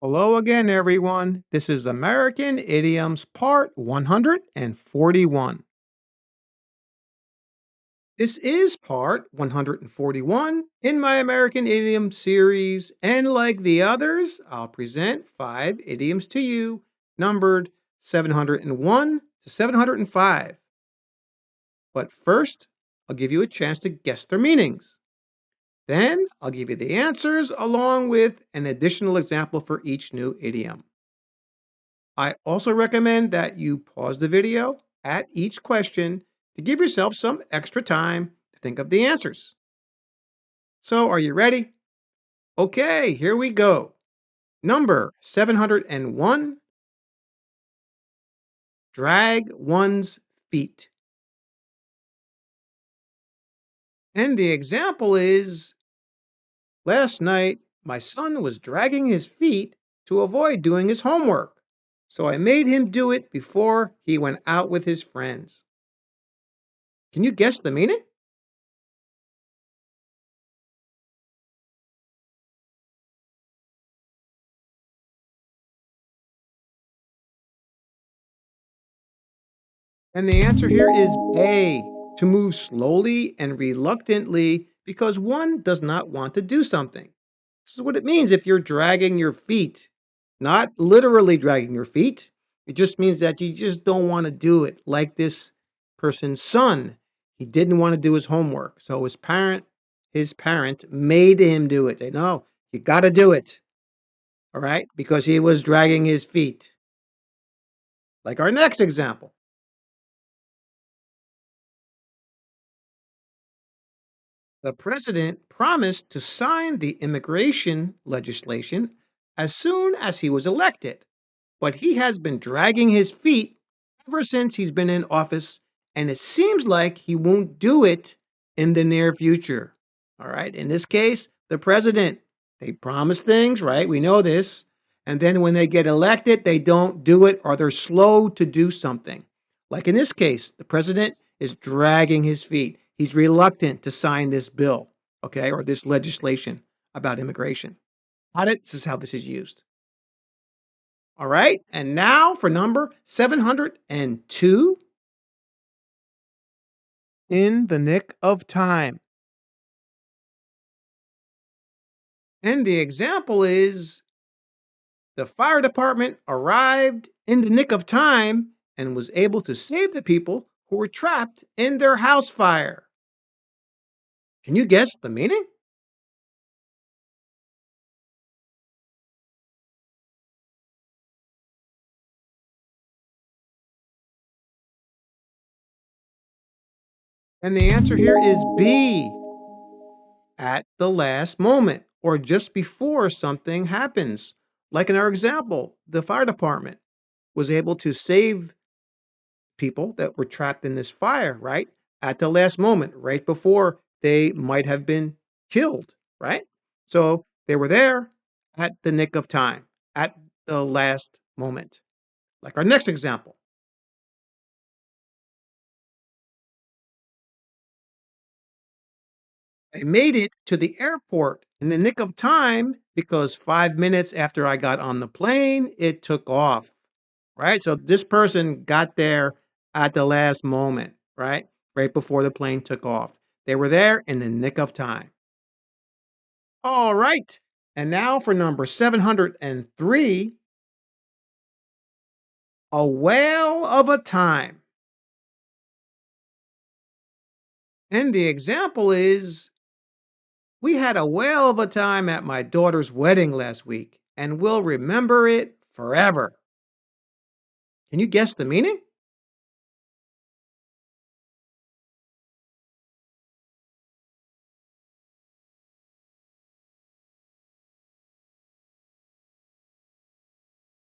Hello again, everyone. This is American Idioms Part 141. This is Part 141 in my American Idiom series, and like the others, I'll present 5 idioms to you, numbered 701 to 705. But first, I'll give you a chance to guess their meanings. Then, I'll give you the answers along with an additional example for each new idiom. I also recommend that you pause the video at each question to give yourself some extra time to think of the answers. So, are you ready? Okay, here we go. Number 701, drag one's feet. And the example is last night, my son was dragging his feet to avoid doing his homework. So I made him do it before he went out with his friends. Can you guess the meaning? And the answer here is A, to move slowly and reluctantly because one does not want to do something. This is what it means if you're dragging your feet, not literally dragging your feet. It just means that you just don't want to do it. Like this person's son, he didn't want to do his homework. So his parent made him do it. They know you got to do it. All right. Because he was dragging his feet. Like our next example. The president promised to sign the immigration legislation as soon as he was elected, but he has been dragging his feet ever since he's been in office, and it seems like he won't do it in the near future. All right. In this case, the president, they promise things, right? We know this. And then when they get elected, they don't do it or they're slow to do something. Like in this case, the president is dragging his feet. He's reluctant to sign this bill, okay, or this legislation about immigration. This is how this is used. All right. And now for number 702, in the nick of time. And the example is the fire department arrived in the nick of time and was able to save the people who were trapped in their house fire. Can you guess the meaning? And the answer here is B, at the last moment or just before something happens. Like in our example, the fire department was able to save people that were trapped in this fire, right? At the last moment, right before they might have been killed, right? So they were there at the nick of time, at the last moment. Like our next example, I made it to the airport in the nick of time because 5 minutes after I got on the plane, it took off, right? So this person got there at the last moment, right? Right before the plane took off. They were there in the nick of time. All right. And now for number 703, a whale of a time. And the example is we had a whale of a time at my daughter's wedding last week, and we'll remember it forever. Can you guess the meaning?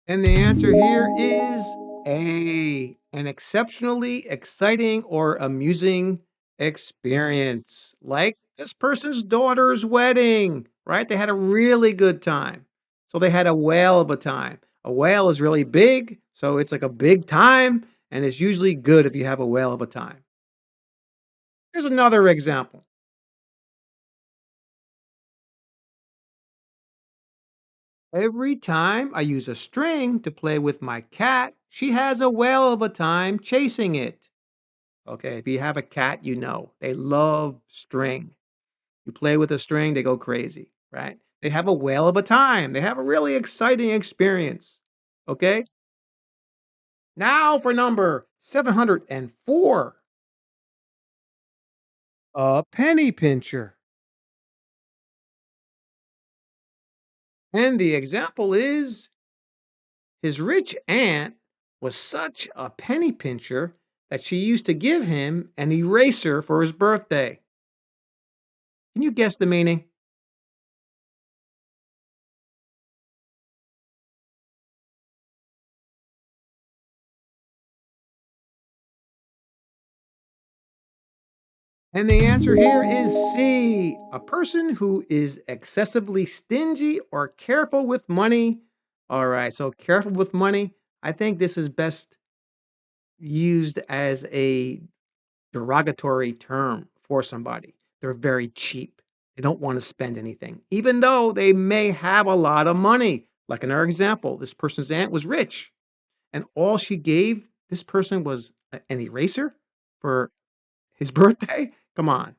And the answer here is A, an exceptionally exciting or amusing experience. Like this person's daughter's wedding, right? They had a really good time. So they had a whale of a time. A whale is really big, so it's like a big time, and it's usually good if you have a whale of a time. Here's another example. Every time I use a string to play with my cat, she has a whale of a time chasing it. Okay, if you have a cat, you know they love string. You play with a string, they go crazy, right? They have a whale of a time. They have a really exciting experience. Okay, now for number 704, a penny pincher. And the example is his rich aunt was such a penny pincher that she used to give him an eraser for his birthday. Can you guess the meaning? And the answer here is C. A person who is excessively stingy or careful with money. All right, so careful with money. I think this is best used as a derogatory term for somebody. They're very cheap. They don't want to spend anything, even though they may have a lot of money. Like in our example, this person's aunt was rich, and all she gave this person was an eraser for his birthday. Come on.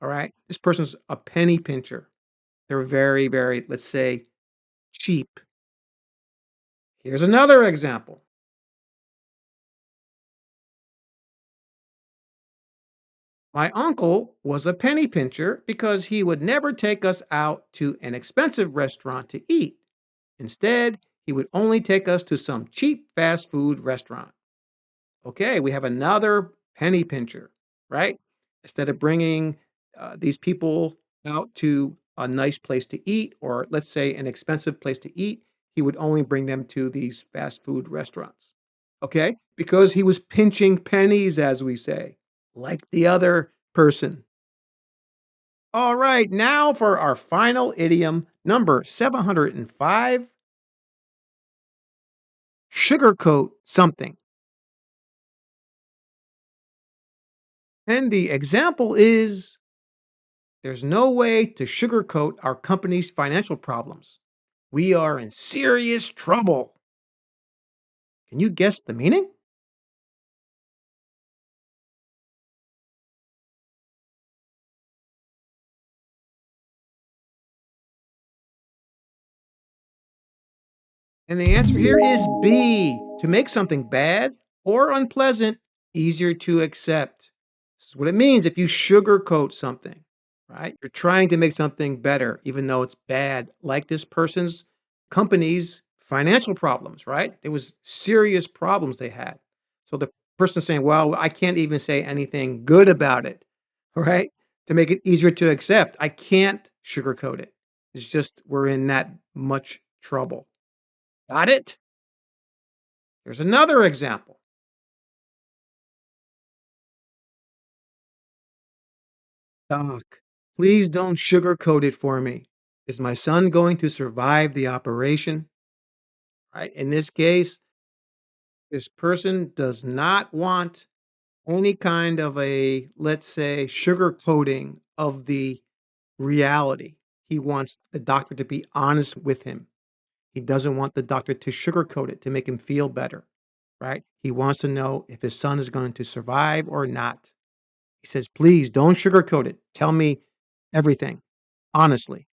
All right. This person's a penny pincher. They're very, very, let's say, cheap. Here's another example. My uncle was a penny pincher because he would never take us out to an expensive restaurant to eat. Instead, he would only take us to some cheap fast food restaurant. Okay, we have another penny pincher, right? Instead of bringing these people out to a nice place to eat, or let's say an expensive place to eat, he would only bring them to these fast food restaurants. Okay, because he was pinching pennies, as we say, like the other person. All right, now for our final idiom, number 705, sugarcoat something. And the example is there's no way to sugarcoat our company's financial problems. We are in serious trouble. Can you guess the meaning? And the answer here is B, to make something bad or unpleasant easier to accept. This is what it means if you sugarcoat something, right? You're trying to make something better, even though it's bad, like this person's company's financial problems, right? It was serious problems they had. So the person saying, well, I can't even say anything good about it, right? To make it easier to accept. I can't sugarcoat it. It's just we're in that much trouble. Got it? Here's another example. Doc, please don't sugarcoat it for me. Is my son going to survive the operation? Right? In this case, this person does not want any kind of a, let's say, sugarcoating of the reality. He wants the doctor to be honest with him. He doesn't want the doctor to sugarcoat it to make him feel better, right? He wants to know if his son is going to survive or not. He says, "Please don't sugarcoat it. Tell me everything, honestly."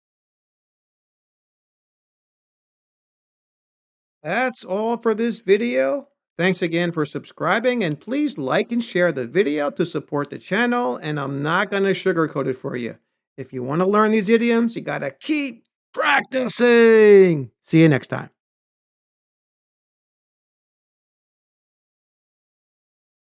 That's all for this video. Thanks again for subscribing, and please like and share the video to support the channel, and I'm not gonna sugarcoat it for you. If you wanna learn these idioms, you gotta keep practicing. See you next time.